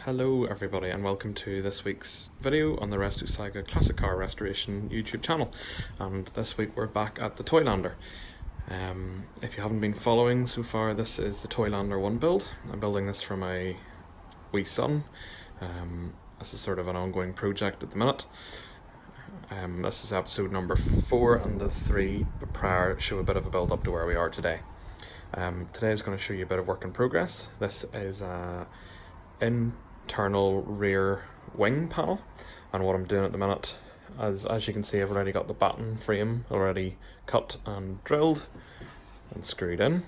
Hello everybody and welcome to this week's video on the Resto Saga Classic Car Restoration YouTube channel. And this week we're back at the Toylander. If you haven't been following so far, this is the Toylander 1 build. I'm building this for my wee son. This is sort of an ongoing project at the minute. This is episode number 4 and the 3 prior show a bit of a build up to where we are today. Today is going to show you a bit of work in progress. This is internal rear wing panel, and what I'm doing at the minute, as you can see, I've already got the batten frame already cut and drilled and screwed in.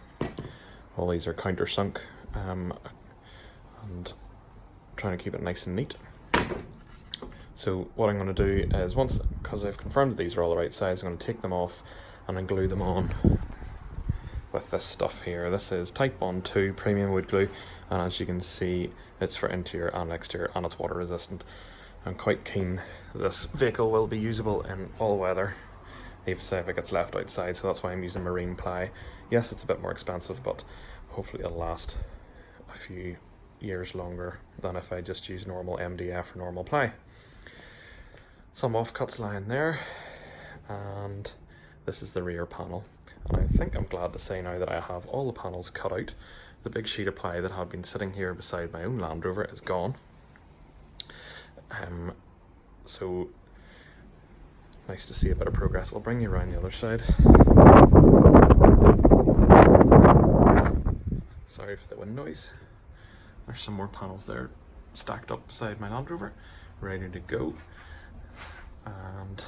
All these are countersunk, and trying to keep it nice and neat. So what I'm going to do is, because I've confirmed that these are all the right size, I'm going to take them off and then glue them on with this stuff here. This is Type Bond 2 premium wood glue, and as you can see, it's for interior and exterior, and it's water resistant. I'm quite keen this vehicle will be usable in all weather, even if it gets left outside, so that's why I'm using marine ply. Yes, it's a bit more expensive, but hopefully it'll last a few years longer than if I just use normal MDF or normal ply. Some offcuts lying there, and this is the rear panel. And I think I'm glad to say now that I have all the panels cut out. The big sheet of ply that had been sitting here beside my own Land Rover is gone. So nice to see a bit of progress. I'll bring you around the other side. Sorry for the wind noise. There's some more panels there stacked up beside my Land Rover, ready to go. And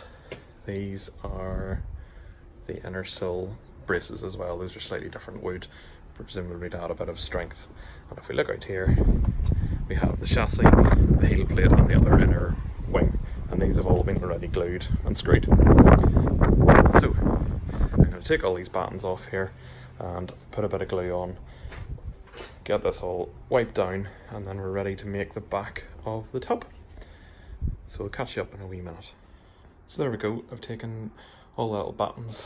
these are the inner sill braces as well. Those are slightly different wood, presumably to add a bit of strength. And if we look out here, we have the chassis, the heel plate and the other inner wing, and these have all been already glued and screwed. So I'm going to take all these battens off here and put a bit of glue on, get this all wiped down, and then we're ready to make the back of the tub. So we'll catch you up in a wee minute. So there we go, I've taken all the little battens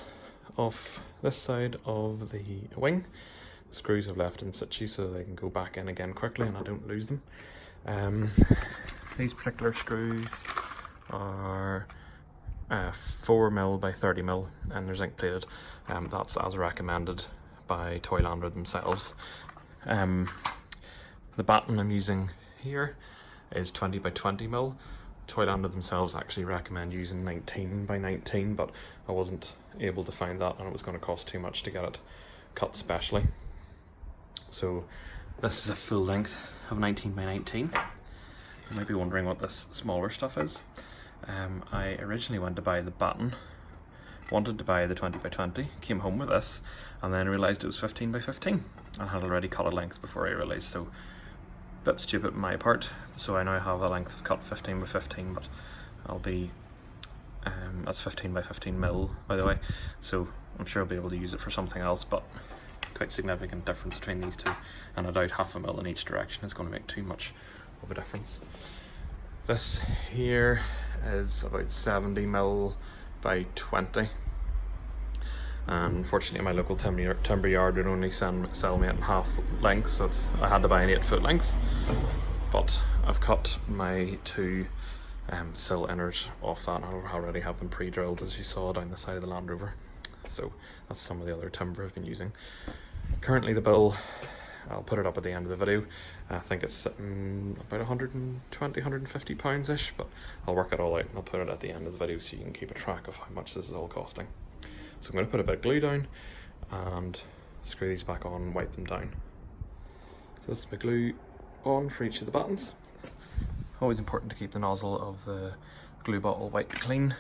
off this side of the wing. The screws I've left in situ so they can go back in again quickly and I don't lose them. These particular screws are 4mm by 30mm and they're zinc plated. That's as recommended by Toylander themselves. The batten I'm using here is 20 by 20mm. Toylander themselves actually recommend using 19 by 19, but I wasn't able to find that and it was going to cost too much to get it cut specially. So this is a full length of 19 by 19. You might be wondering what this smaller stuff is. I originally went to buy the batten, wanted to buy the 20 by 20, came home with this, and then realised it was 15 by 15 and had already cut a length before I realised, so bit stupid on my part. So I now have a length of cut 15 by 15, but I'll be that's 15 by 15 mil, by the way, so I'm sure I'll be able to use it for something else, but quite significant difference between these two, and I doubt half a mil in each direction is going to make too much of a difference. This here is about 70mm by 20, and unfortunately my local timber yard would only sell me at half length, so I had to buy an 8-foot length. But I've cut my two sill inners off that, and I already have them pre-drilled, as you saw down the side of the Land Rover. So that's some of the other timber I've been using. Currently the bill, I'll put it up at the end of the video, I think it's sitting about 120, 150 pounds ish, but I'll work it all out and I'll put it at the end of the video so you can keep a track of how much this is all costing. So I'm going to put a bit of glue down and screw these back on and wipe them down. So that's my glue on for each of the battens. Always important to keep the nozzle of the glue bottle wiped clean.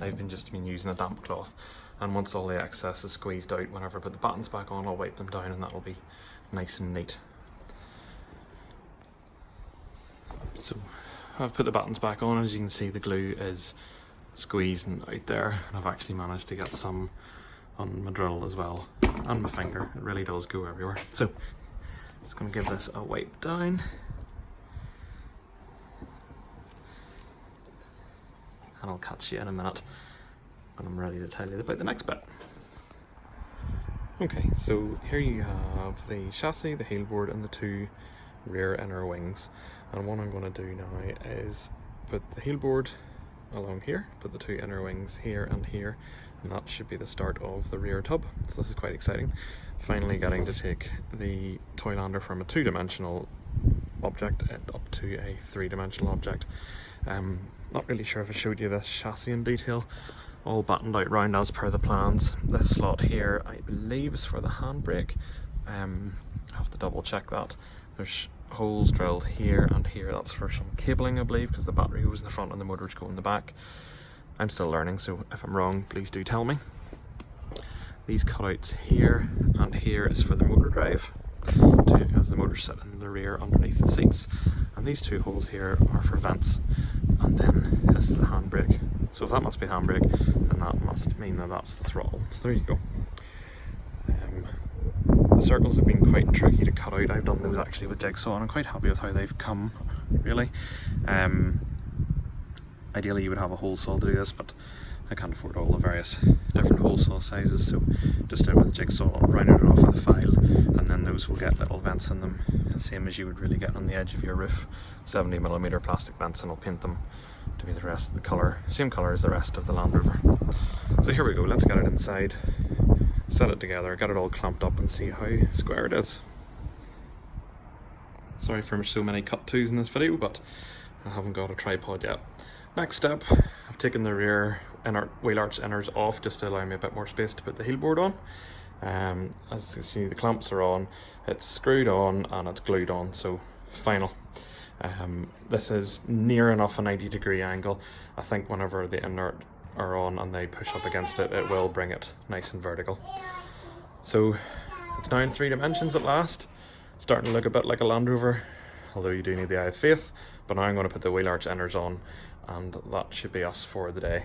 I've just been using a damp cloth, and once all the excess is squeezed out, whenever I put the battens back on, I'll wipe them down and that'll be nice and neat. So I've put the battens back on. As you can see, the glue is squeezing out there, and I've actually managed to get some on my drill as well, and my finger. It really does go everywhere. So just going to give this a wipe down, and I'll catch you in a minute when I'm ready to tell you about the next bit. Okay, so here you have the chassis, the heel board and the two rear inner wings. And what I'm going to do now is put the heel board along here, put the 2 inner wings here and here, and that should be the start of the rear tub. So this is quite exciting. Finally getting to take the Toylander from a 2-dimensional object up to a 3-dimensional object. Not really sure if I showed you this chassis in detail. All battened out round as per the plans. This slot here I believe is for the handbrake. I have to double check that. There's holes drilled here and here. That's for some cabling, I believe, because the battery goes in the front and the motors go in the back. I'm still learning, so if I'm wrong, please do tell me. These cutouts here and here is for the motor drive, as the motors sit in the rear underneath the seats. And these 2 holes here are for vents. And then this is the handbrake. So if that must be handbrake, then that must mean that that's the throttle. So there you go. The circles have been quite tricky to cut out. I've done those actually with jigsaw and I'm quite happy with how they've come, really. Ideally you would have a hole saw to do this, but I can't afford all the various different hole saw sizes, so just did it with a jigsaw, rounded it off with a file, and then those will get little vents in them, the same as you would really get on the edge of your roof. 70mm plastic vents, and I'll paint them to be the rest of the colour, same colour as the rest of the Land Rover. So here we go, let's get it inside, set it together, get it all clamped up and see how square it is. Sorry for so many cut twos in this video, but I haven't got a tripod yet. Next step, I've taken the rear wheel arch inners off just to allow me a bit more space to put the heel board on. As you can see, the clamps are on, it's screwed on and it's glued on, so final. This is near enough a 90-degree angle. I think whenever the inner are on and they push up against it, it will bring it nice and vertical. So it's now in 3 dimensions at last, starting to look a bit like a Land Rover, although you do need the eye of faith. But now I'm going to put the wheel arch inners on, and that should be us for the day.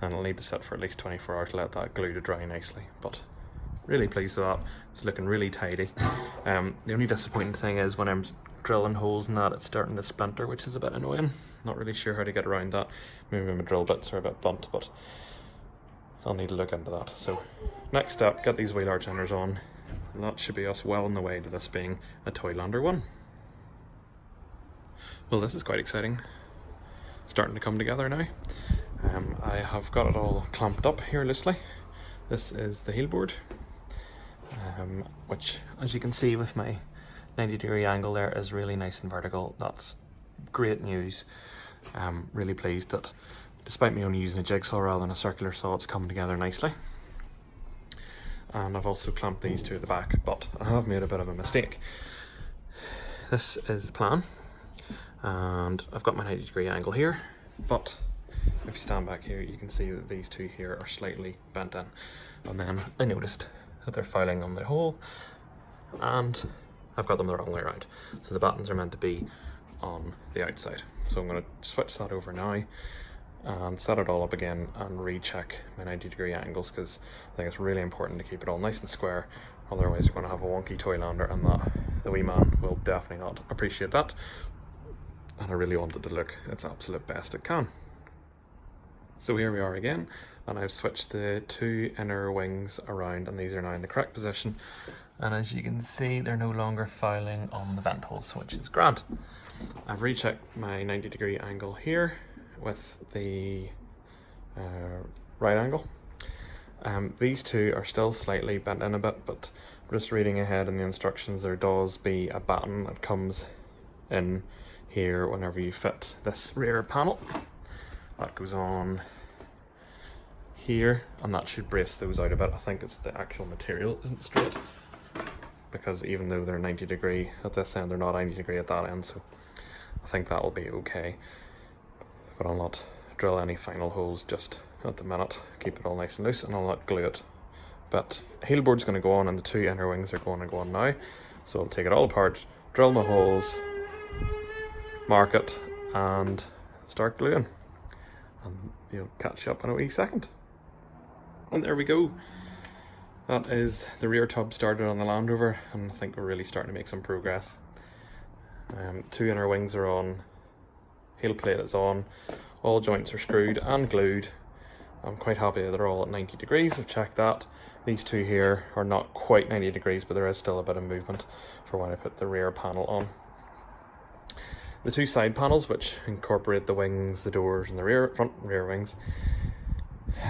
And it'll need to sit for at least 24 hours to let that glue to dry nicely. But really pleased with that. It's looking really tidy. The only disappointing thing is when I'm drilling holes in that, it's starting to splinter, which is a bit annoying. Not really sure how to get around that. Maybe my drill bits are a bit blunt, but I'll need to look into that. So next step, get these wheel arch inners on, and that should be us well on the way to this being a Toylander 1. Well, this is quite exciting. Starting to come together now. I have got it all clamped up here loosely. This is the heel board, which, as you can see with my 90-degree angle there, is really nice and vertical. That's great news. Really pleased that despite me only using a jigsaw rather than a circular saw, it's coming together nicely. And I've also clamped these 2 at the back, but I have made a bit of a mistake. This is the plan, and I've got my 90-degree angle here, but if you stand back here, you can see that these 2 here are slightly bent in. And then I noticed that they're filing on the hole, and I've got them the wrong way around. So the buttons are meant to be on the outside. So I'm going to switch that over now and set it all up again and recheck my 90-degree angles, because I think it's really important to keep it all nice and square. Otherwise you're going to have a wonky Toylander, and that the wee man will definitely not appreciate that. And I really want it to look its absolute best it can. So here we are again, and I've switched the 2 inner wings around, and these are now in the correct position. And as you can see, they're no longer filing on the vent holes, which is grand. I've rechecked my 90-degree angle here with the right angle. These 2 are still slightly bent in a bit, but just reading ahead in the instructions, there does be a batten that comes in here whenever you fit this rear panel. That goes on here, and that should brace those out a bit. I think it's the actual material isn't straight, because even though they're 90-degree at this end, they're not 90-degree at that end, so I think that will be okay. But I'll not drill any final holes just at the minute. Keep it all nice and loose, and I'll not glue it. But heel board's going to go on, and the 2 inner wings are going to go on now. So I'll take it all apart, drill my holes, mark it, and start gluing. And you'll catch up in a wee second. And there we go. That is the rear tub started on the Land Rover, and I think we're really starting to make some progress. 2 inner wings are on, heel plate is on, all joints are screwed and glued. I'm quite happy that they're all at 90 degrees, I've checked that. These 2 here are not quite 90 degrees, but there is still a bit of movement for when I put the rear panel on. The two side panels, which incorporate the wings, the doors, and the front and rear wings,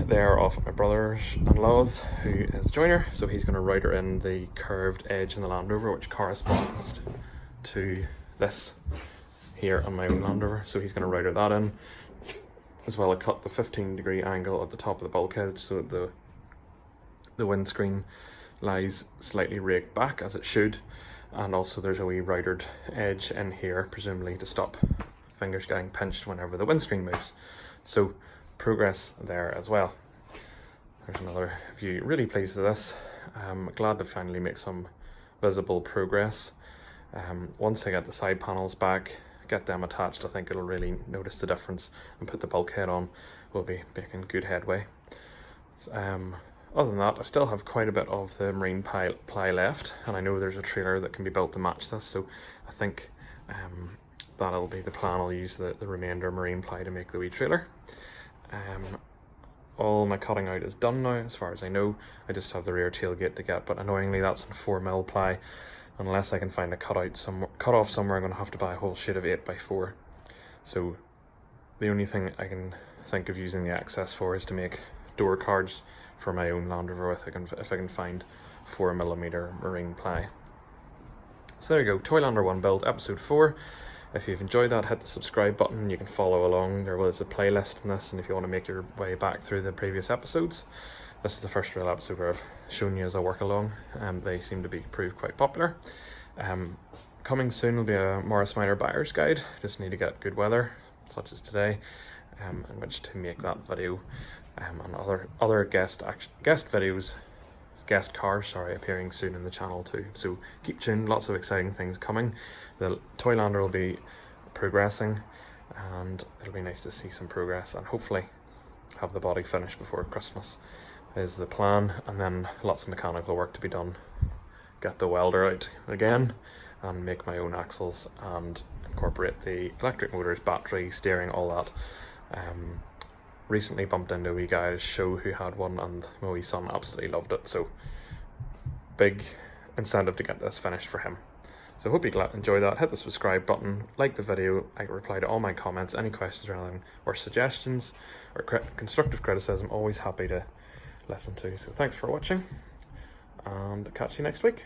they're off my brother-in-law's, who is a joiner, so he's going to router in the curved edge in the Land Rover, which corresponds to this here on my own Land Rover. So he's going to router that in, as well as cut the 15-degree angle at the top of the bulkhead so that the windscreen lies slightly raked back, as it should. And also there's a wee routered edge in here, presumably to stop fingers getting pinched whenever the windscreen moves. So progress there as well. There's another view. Really pleased with this. I'm glad to finally make some visible progress. Once I get the side panels back, get them attached, I think it'll really notice the difference, and put the bulkhead on, we'll be making good headway. Other than that, I still have quite a bit of the marine ply left, and I know there's a trailer that can be built to match this, so I think that'll be the plan. I'll use the remainder marine ply to make the wee trailer. All my cutting out is done now, as far as I know. I just have the rear tailgate to get, but annoyingly that's in 4mm ply. Unless I can find a cut off somewhere, I'm going to have to buy a whole sheet of 8x4. So the only thing I can think of using the excess for is to make door cards for my own Land Rover if I can find 4mm marine ply. So there you go, Toylander 1 build, episode 4. If you've enjoyed that, hit the subscribe button. You can follow along. There was a playlist in this, and if you want to make your way back through the previous episodes, this is the first real episode where I've shown you as I work along. They seem to be proved quite popular. Coming soon will be a Morris Minor buyer's guide. Just need to get good weather, such as today, in which to make that video, and other guest videos, guest cars, appearing soon in the channel too. So keep tuned, lots of exciting things coming. The Toylander will be progressing, and it'll be nice to see some progress, and hopefully have the body finished before Christmas is the plan. And then lots of mechanical work to be done, get the welder out again and make my own axles and incorporate the electric motors, battery, steering, all that. Recently bumped into a wee guy at a show who had one, and my wee son absolutely loved it, so big incentive to get this finished for him. So hope you enjoy that. Hit the subscribe button, like the video. I can reply to all my comments, any questions or anything, or suggestions or constructive criticism, always happy to listen to. So thanks for watching, and catch you next week.